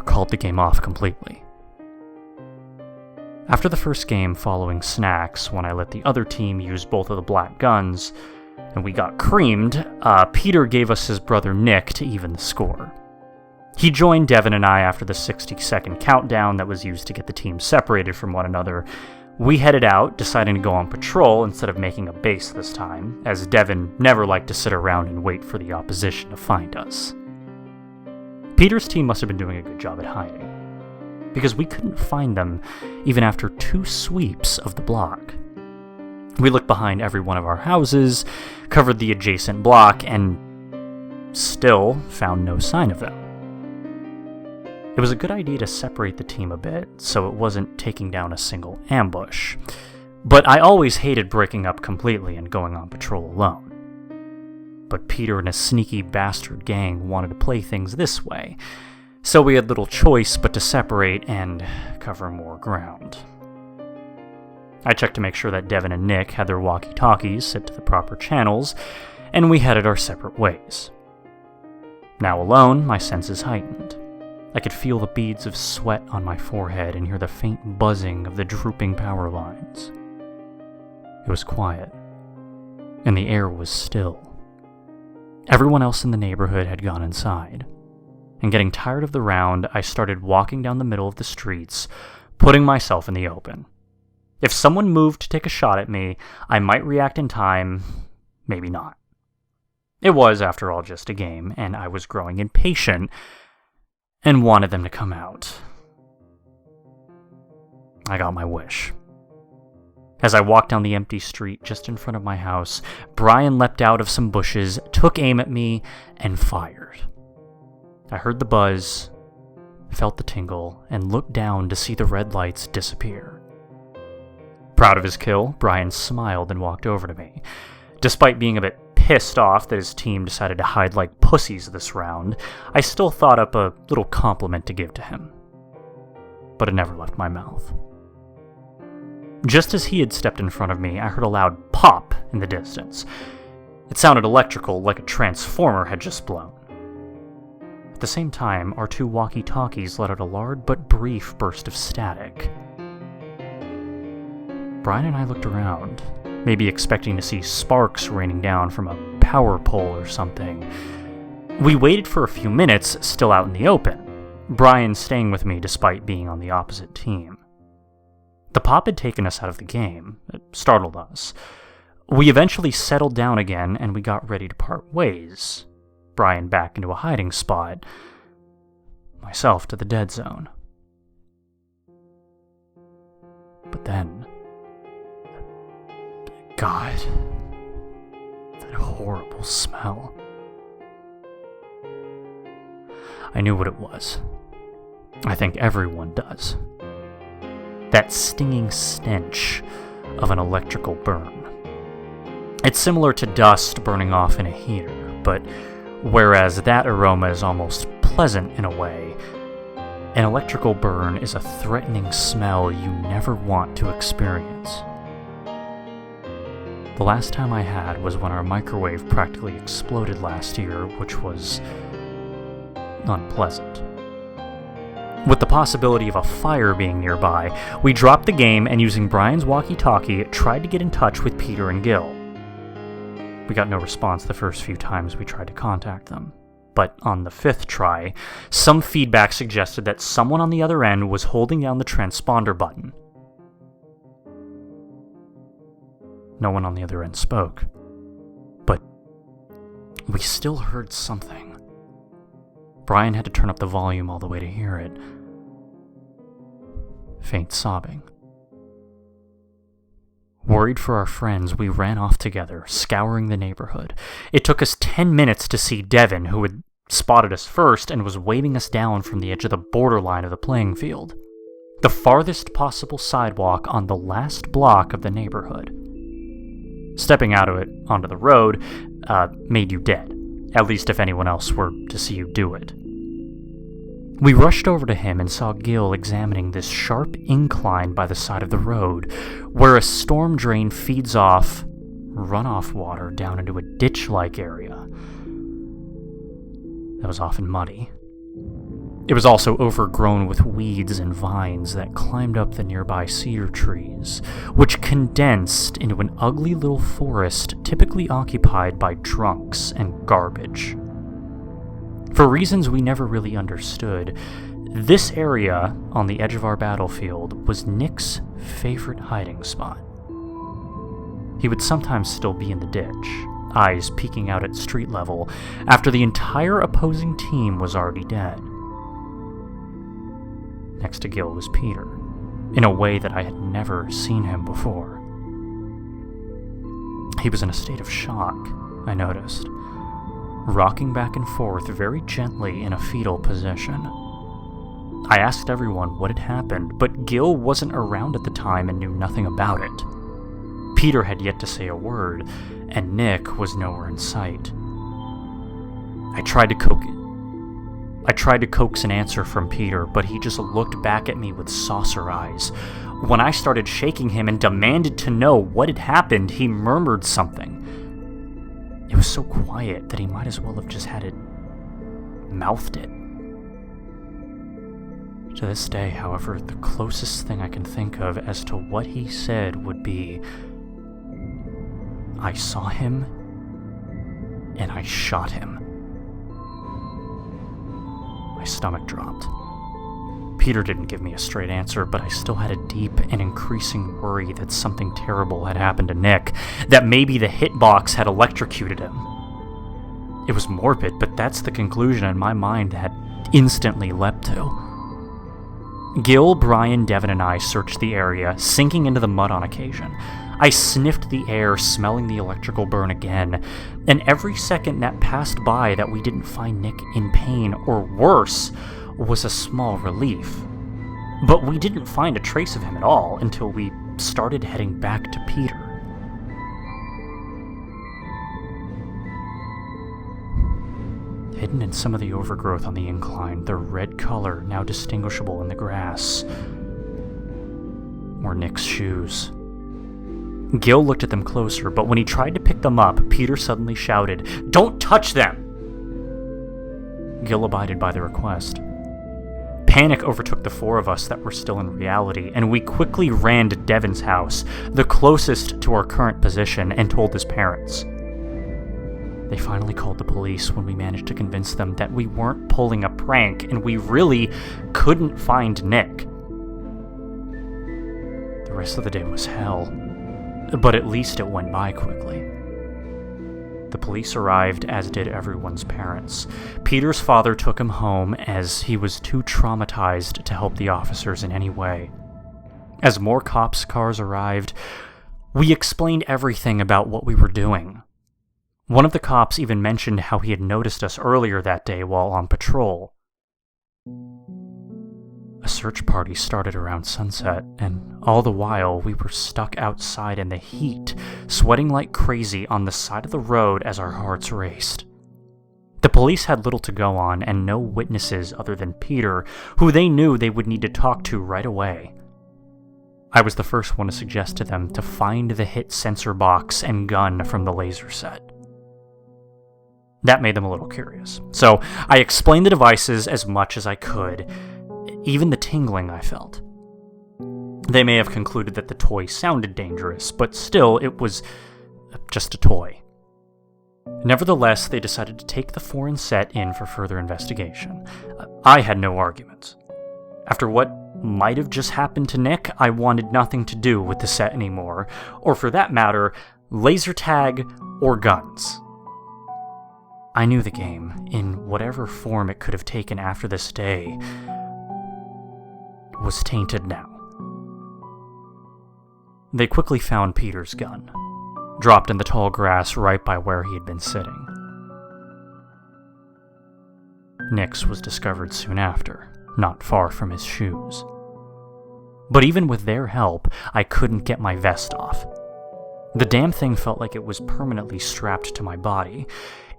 A: called the game off completely. After the first game following snacks, when I let the other team use both of the black guns, and we got creamed, Peter gave us his brother Nick to even the score. He joined Devin and I after the 60-second countdown that was used to get the teams separated from one another. We headed out, deciding to go on patrol instead of making a base this time, as Devin never liked to sit around and wait for the opposition to find us. Peter's team must have been doing a good job at hiding, because we couldn't find them even after 2 sweeps of the block. We looked behind every one of our houses, covered the adjacent block, and still found no sign of them. It was a good idea to separate the team a bit, so it wasn't taking down a single ambush. But I always hated breaking up completely and going on patrol alone. But Peter and a sneaky bastard gang wanted to play things this way, so we had little choice but to separate and cover more ground. I checked to make sure that Devin and Nick had their walkie-talkies set to the proper channels, and we headed our separate ways. Now alone, my senses heightened. I could feel the beads of sweat on my forehead and hear the faint buzzing of the drooping power lines. It was quiet, and the air was still. Everyone else in the neighborhood had gone inside, and getting tired of the round, I started walking down the middle of the streets, putting myself in the open. If someone moved to take a shot at me, I might react in time, maybe not. It was, after all, just a game, and I was growing impatient and wanted them to come out. I got my wish. As I walked down the empty street just in front of my house, Brian leapt out of some bushes, took aim at me, and fired. I heard the buzz, felt the tingle, and looked down to see the red lights disappear. Proud of his kill, Brian smiled and walked over to me. Despite being a bit pissed off that his team decided to hide like pussies this round, I still thought up a little compliment to give to him. But it never left my mouth. Just as he had stepped in front of me, I heard a loud pop in the distance. It sounded electrical, like a transformer had just blown. At the same time, our 2 walkie-talkies let out a loud but brief burst of static. Brian and I looked around, maybe expecting to see sparks raining down from a power pole or something. We waited for a few minutes, still out in the open, Brian staying with me despite being on the opposite team. The pop had taken us out of the game. It startled us. We eventually settled down again, and we got ready to part ways. Brian back into a hiding spot, myself to the dead zone. But then, God, that horrible smell. I knew what it was. I think everyone does. That stinging stench of an electrical burn. It's similar to dust burning off in a heater, but whereas that aroma is almost pleasant in a way, an electrical burn is a threatening smell you never want to experience. The last time I had was when our microwave practically exploded last year, which was unpleasant. With the possibility of a fire being nearby, we dropped the game and using Brian's walkie-talkie, tried to get in touch with Peter and Gil. We got no response the first few times we tried to contact them, but on the 5th try, some feedback suggested that someone on the other end was holding down the transponder button. No one on the other end spoke, but we still heard something. Brian had to turn up the volume all the way to hear it. Faint sobbing. Worried for our friends, we ran off together, scouring the neighborhood. It took us 10 minutes to see Devin, who had spotted us first and was waving us down from the edge of the borderline of the playing field. The farthest possible sidewalk on the last block of the neighborhood. Stepping out of it onto the road made you dead, at least if anyone else were to see you do it. We rushed over to him and saw Gil examining this sharp incline by the side of the road, where a storm drain feeds off runoff water down into a ditch-like area that was often muddy. It was also overgrown with weeds and vines that climbed up the nearby cedar trees, which condensed into an ugly little forest typically occupied by drunks and garbage. For reasons we never really understood, this area on the edge of our battlefield was Nick's favorite hiding spot. He would sometimes still be in the ditch, eyes peeking out at street level, after the entire opposing team was already dead. Next to Gil was Peter, in a way that I had never seen him before. He was in a state of shock, I noticed, rocking back and forth very gently in a fetal position. I asked everyone what had happened, but Gil wasn't around at the time and knew nothing about it. Peter had yet to say a word, and Nick was nowhere in sight. I tried to coax an answer from Peter, but he just looked back at me with saucer eyes. When I started shaking him and demanded to know what had happened, he murmured something. It was so quiet that he might as well have just mouthed it. To this day, however, the closest thing I can think of as to what he said would be, "I saw him, and I shot him." My stomach dropped. Peter didn't give me a straight answer, but I still had a deep and increasing worry that something terrible had happened to Nick, that maybe the hitbox had electrocuted him. It was morbid, but that's the conclusion in my mind had instantly leapt to. Gil, Brian, Devin, and I searched the area, sinking into the mud on occasion. I sniffed the air, smelling the electrical burn again, and every second that passed by that we didn't find Nick in pain, or worse, was a small relief. But we didn't find a trace of him at all until we started heading back to Peter. Hidden in some of the overgrowth on the incline, the red color now distinguishable in the grass, were Nick's shoes. Gil looked at them closer, but when he tried to pick them up, Peter suddenly shouted, "Don't touch them!" Gil abided by the request. Panic overtook the four of us that were still in reality, and we quickly ran to Devin's house, the closest to our current position, and told his parents. They finally called the police when we managed to convince them that we weren't pulling a prank and we really couldn't find Nick. The rest of the day was hell, but at least it went by quickly. The police arrived, as did everyone's parents. Peter's father took him home as he was too traumatized to help the officers in any way. As more cops' cars arrived, we explained everything about what we were doing. One of the cops even mentioned how he had noticed us earlier that day while on patrol. A search party started around sunset, and all the while we were stuck outside in the heat, sweating like crazy on the side of the road as our hearts raced. The police had little to go on and no witnesses other than Peter, who they knew they would need to talk to right away. I was the first one to suggest to them to find the hit sensor box and gun from the laser set. That made them a little curious, so I explained the devices as much as I could, even the tingling I felt. They may have concluded that the toy sounded dangerous, but still, it was just a toy. Nevertheless, they decided to take the foreign set in for further investigation. I had no arguments. After what might have just happened to Nick, I wanted nothing to do with the set anymore, or for that matter, laser tag or guns. I knew the game, in whatever form it could have taken after this day, was tainted now. They quickly found Peter's gun, dropped in the tall grass right by where he had been sitting. Nick's was discovered soon after, not far from his shoes. But even with their help, I couldn't get my vest off. The damn thing felt like it was permanently strapped to my body.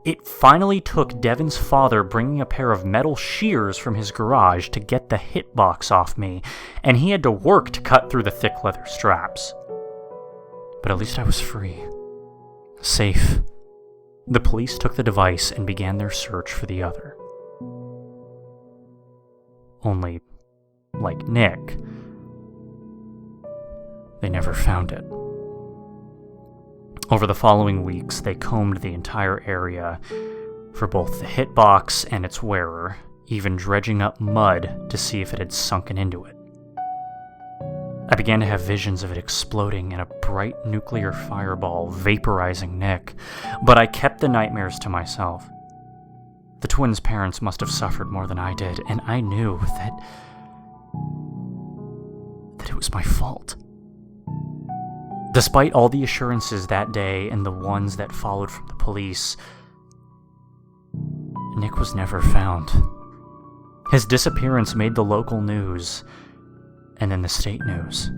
A: It finally took Devin's father bringing a pair of metal shears from his garage to get the hitbox off me, and he had to work to cut through the thick leather straps. But at least I was free. Safe. The police took the device and began their search for the other. Only, like Nick, they never found it. Over the following weeks, they combed the entire area for both the hitbox and its wearer, even dredging up mud to see if it had sunken into it. I began to have visions of it exploding in a bright nuclear fireball vaporizing Nick, but I kept the nightmares to myself. The twins' parents must have suffered more than I did, and I knew that it was my fault. Despite all the assurances that day and the ones that followed from the police, Nick was never found. His disappearance made the local news, and then the state news.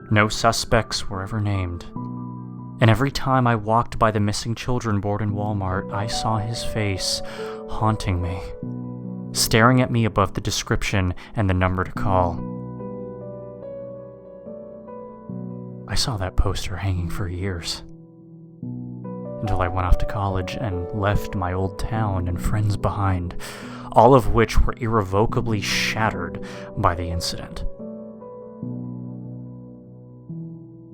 A: No suspects were ever named, and every time I walked by the missing children board in Walmart, I saw his face haunting me, staring at me above the description and the number to call. I saw that poster hanging for years, until I went off to college and left my old town and friends behind, all of which were irrevocably shattered by the incident.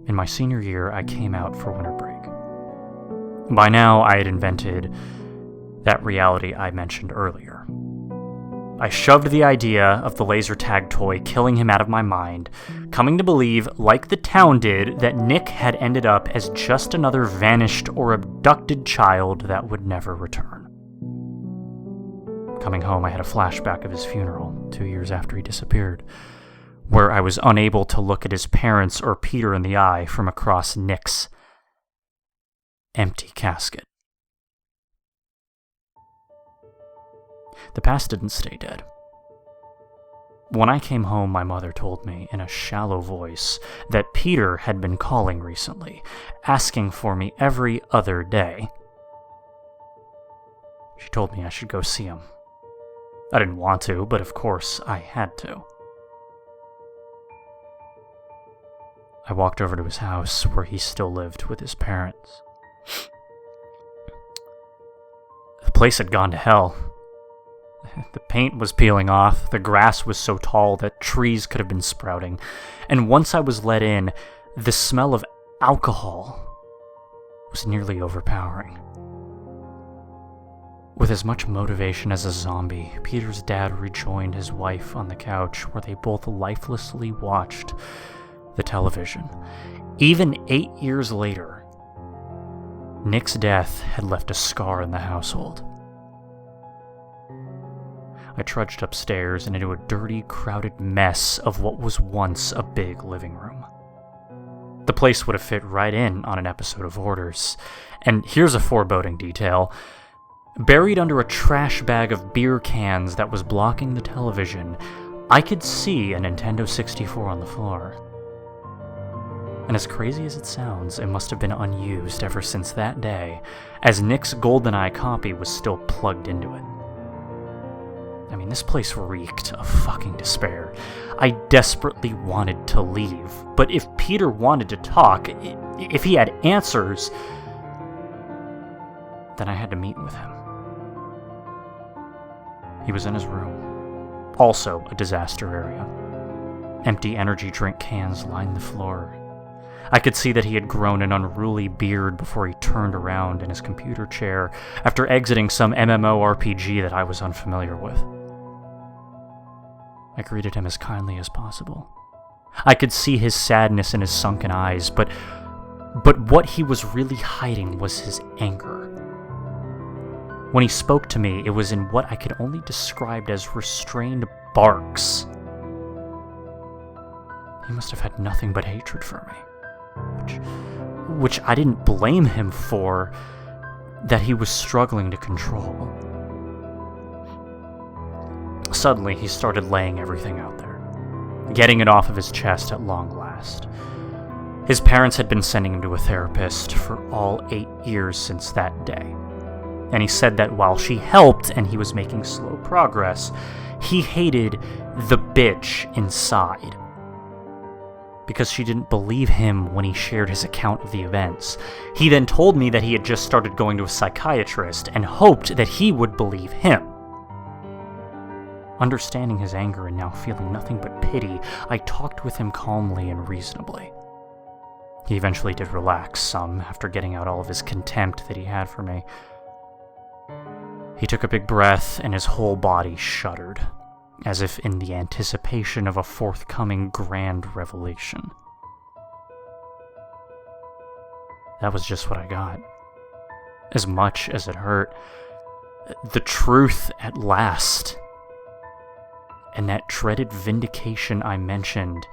A: In my senior year, I came out for winter break. By now, I had invented that reality I mentioned earlier. I shoved the idea of the laser tag toy killing him out of my mind, coming to believe, like the town did, that Nick had ended up as just another vanished or abducted child that would never return. Coming home, I had a flashback of his funeral 2 years after he disappeared, where I was unable to look at his parents or Peter in the eye from across Nick's empty casket. The past didn't stay dead. When I came home, my mother told me in a shallow voice that Peter had been calling recently, asking for me every other day. She told me I should go see him. I didn't want to, but of course I had to. I walked over to his house, where he still lived with his parents. The place had gone to hell. The paint was peeling off, the grass was so tall that trees could have been sprouting, and once I was let in, the smell of alcohol was nearly overpowering. With as much motivation as a zombie, Peter's dad rejoined his wife on the couch, where they both lifelessly watched the television. Even 8 years later, Nick's death had left a scar in the household. I trudged upstairs and into a dirty, crowded mess of what was once a big living room. The place would have fit right in on an episode of Hoarders. And here's a foreboding detail. Buried under a trash bag of beer cans that was blocking the television, I could see a Nintendo 64 on the floor. And as crazy as it sounds, it must have been unused ever since that day, as Nick's GoldenEye copy was still plugged into it. I mean, this place reeked of fucking despair. I desperately wanted to leave, but if Peter wanted to talk, if he had answers, then I had to meet with him. He was in his room, also a disaster area. Empty energy drink cans lined the floor. I could see that he had grown an unruly beard before he turned around in his computer chair after exiting some MMORPG that I was unfamiliar with. I greeted him as kindly as possible. I could see his sadness in his sunken eyes, but what he was really hiding was his anger. When he spoke to me, it was in what I could only describe as restrained barks. He must have had nothing but hatred for me. Which I didn't blame him for, that he was struggling to control. Suddenly, he started laying everything out there, getting it off of his chest at long last. His parents had been sending him to a therapist for all 8 years since that day, and he said that while she helped and he was making slow progress, he hated the bitch inside. Because she didn't believe him when he shared his account of the events. He then told me that he had just started going to a psychiatrist and hoped that he would believe him. Understanding his anger and now feeling nothing but pity, I talked with him calmly and reasonably. He eventually did relax some after getting out all of his contempt that he had for me. He took a big breath and his whole body shuddered, as if in the anticipation of a forthcoming grand revelation. That was just what I got. As much as it hurt, the truth at last. And that dreaded vindication I mentioned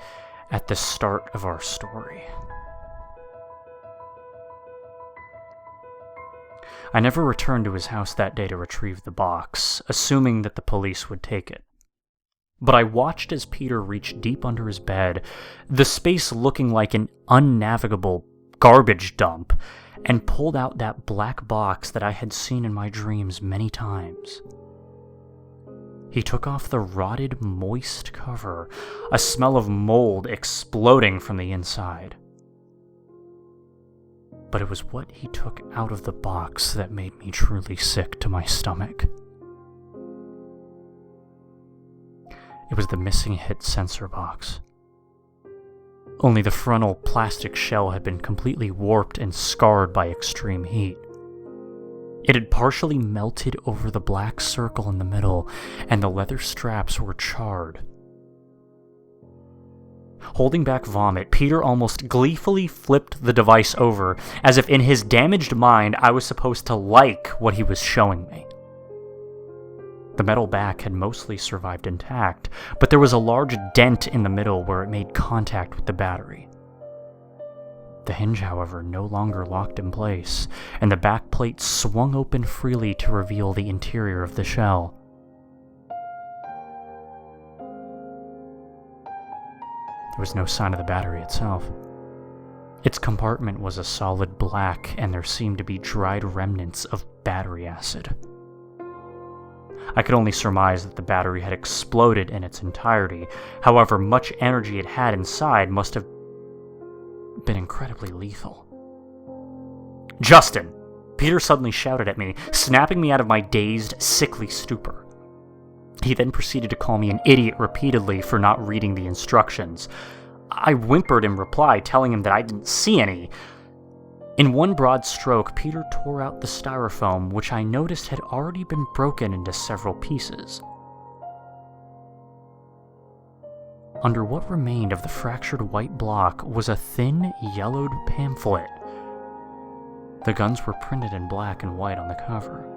A: at the start of our story. I never returned to his house that day to retrieve the box, assuming that the police would take it. But I watched as Peter reached deep under his bed, the space looking like an unnavigable garbage dump, and pulled out that black box that I had seen in my dreams many times. He took off the rotted, moist cover, a smell of mold exploding from the inside. But it was what he took out of the box that made me truly sick to my stomach. It was the missing hit sensor box. Only the frontal plastic shell had been completely warped and scarred by extreme heat. It had partially melted over the black circle in the middle, and the leather straps were charred. Holding back vomit, Peter almost gleefully flipped the device over, as if in his damaged mind I was supposed to like what he was showing me. The metal back had mostly survived intact, but there was a large dent in the middle where it made contact with the battery. The hinge, however, no longer locked in place, and the back plate swung open freely to reveal the interior of the shell. There was no sign of the battery itself. Its compartment was a solid black, and there seemed to be dried remnants of battery acid. I could only surmise that the battery had exploded in its entirety. However, much energy it had inside must have been incredibly lethal. "Justin!" Peter suddenly shouted at me, snapping me out of my dazed, sickly stupor. He then proceeded to call me an idiot repeatedly for not reading the instructions. I whimpered in reply, telling him that I didn't see any. In one broad stroke, Peter tore out the styrofoam, which I noticed had already been broken into several pieces. Under what remained of the fractured white block was a thin, yellowed pamphlet. The guns were printed in black and white on the cover.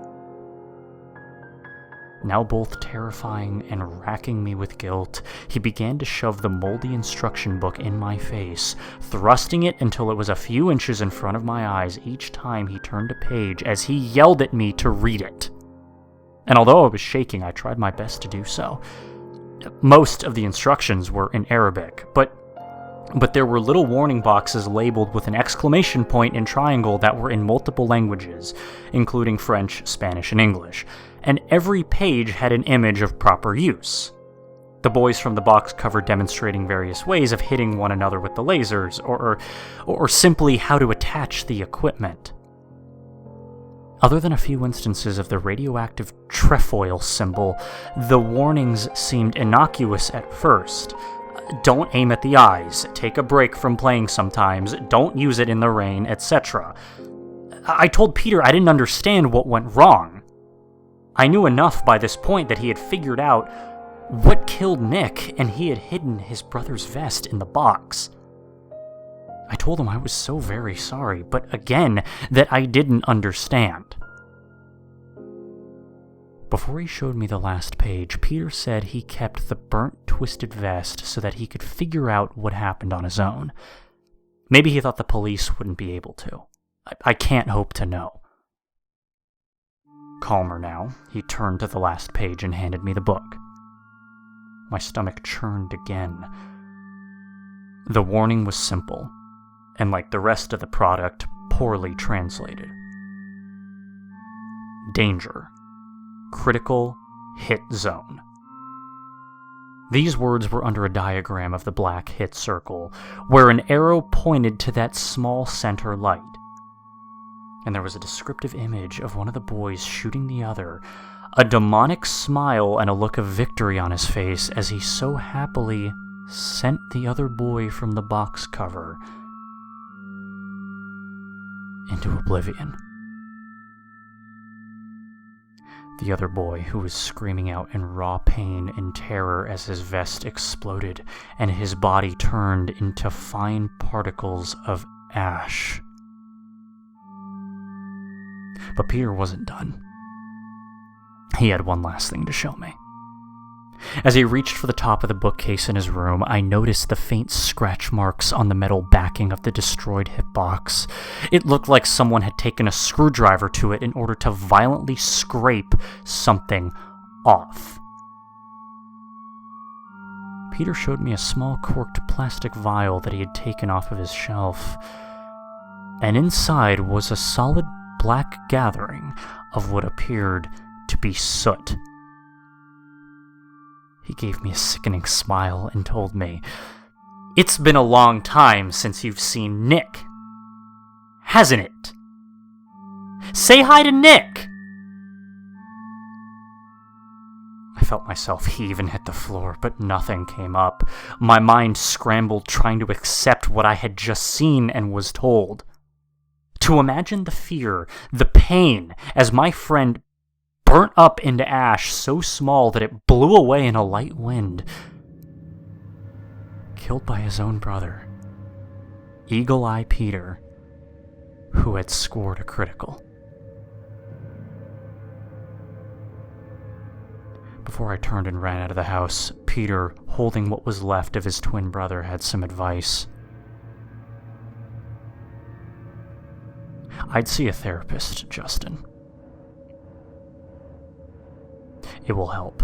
A: Now both terrifying and racking me with guilt, he began to shove the moldy instruction book in my face, thrusting it until it was a few inches in front of my eyes each time he turned a page as he yelled at me to read it. And although I was shaking, I tried my best to do so. Most of the instructions were in Arabic, but there were little warning boxes labeled with an exclamation point and triangle that were in multiple languages, including French, Spanish, and English, and every page had an image of proper use. The boys from the box cover demonstrating various ways of hitting one another with the lasers, or simply how to attach the equipment. Other than a few instances of the radioactive trefoil symbol, the warnings seemed innocuous at first, Don't aim at the eyes, take a break from playing sometimes, don't use it in the rain, etc. I told Peter I didn't understand what went wrong. I knew enough by this point that he had figured out what killed Nick, and he had hidden his brother's vest in the box. I told him I was so very sorry, but again, that I didn't understand. Before he showed me the last page, Peter said he kept the burnt, twisted vest so that he could figure out what happened on his own. Maybe he thought the police wouldn't be able to. I can't hope to know. Calmer now, he turned to the last page and handed me the book. My stomach churned again. The warning was simple, and like the rest of the product, poorly translated. Danger. Critical hit zone. These words were under a diagram of the black hit circle, where an arrow pointed to that small center light. And there was a descriptive image of one of the boys shooting the other, a demonic smile and a look of victory on his face as he so happily sent the other boy from the box cover into oblivion. The other boy, who was screaming out in raw pain and terror as his vest exploded and his body turned into fine particles of ash. But Peter wasn't done. He had one last thing to show me. As he reached for the top of the bookcase in his room, I noticed the faint scratch marks on the metal backing of the destroyed hitbox. It looked like someone had taken a screwdriver to it in order to violently scrape something off. Peter showed me a small corked plastic vial that he had taken off of his shelf, and inside was a solid black gathering of what appeared to be soot. He gave me a sickening smile and told me, "It's been a long time since you've seen Nick, hasn't it? Say hi to Nick!" I felt myself heave and hit the floor, but nothing came up. My mind scrambled trying to accept what I had just seen and was told. To imagine the fear, the pain, as my friend burnt up into ash so small that it blew away in a light wind. Killed by his own brother, Eagle Eye Peter, who had scored a critical. Before I turned and ran out of the house, Peter, holding what was left of his twin brother, had some advice. "I'd see a therapist, Justin. It will help."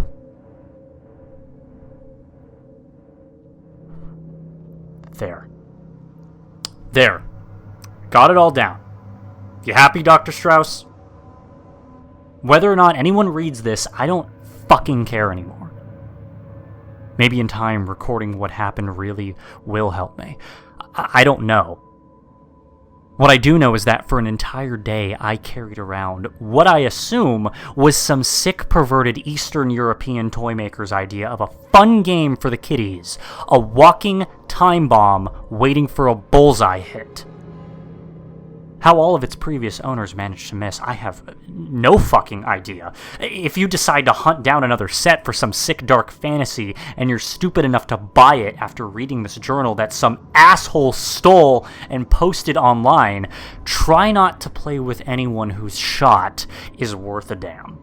A: There. Got it all down. You happy, Dr. Strauss? Whether or not anyone reads this, I don't fucking care anymore. Maybe in time, recording what happened really will help me. I don't know. What I do know is that for an entire day, I carried around what I assume was some sick, perverted Eastern European toy maker's idea of a fun game for the kiddies, a walking time bomb waiting for a bullseye hit. How all of its previous owners managed to miss, I have no fucking idea. If you decide to hunt down another set for some sick dark fantasy, and you're stupid enough to buy it after reading this journal that some asshole stole and posted online, try not to play with anyone whose shot is worth a damn.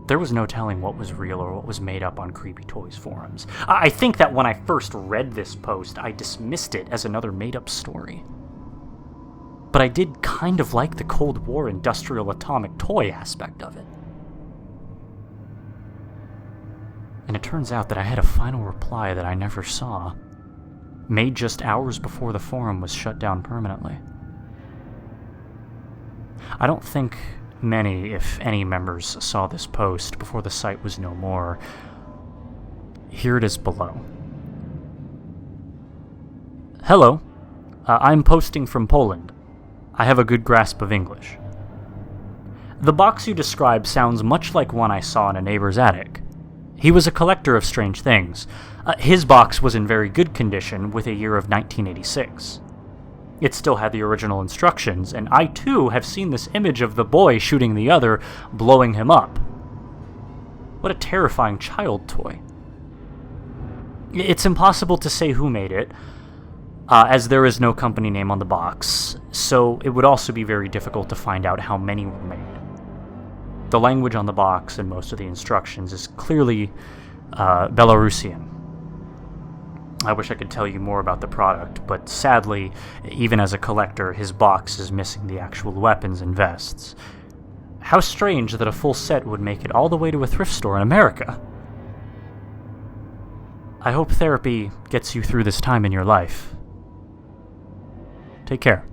A: There was no telling what was real or what was made up on Creepy Toys forums. I think that when I first read this post, I dismissed it as another made-up story. But I did kind of like the Cold War industrial atomic toy aspect of it. And it turns out that I had a final reply that I never saw, made just hours before the forum was shut down permanently. I don't think many, if any, members saw this post before the site was no more. Here it is below. Hello, I'm posting from Poland. I have a good grasp of English. The box you describe sounds much like one I saw in a neighbor's attic. He was a collector of strange things. His box was in very good condition with a year of 1986. It still had the original instructions, and I too have seen this image of the boy shooting the other, blowing him up. What a terrifying child toy. It's impossible to say who made it, as there is no company name on the box, so it would also be very difficult to find out how many were made. The language on the box and most of the instructions is clearly Belarusian. I wish I could tell you more about the product, but sadly, even as a collector, his box is missing the actual weapons and vests. How strange that a full set would make it all the way to a thrift store in America. I hope therapy gets you through this time in your life. Take care.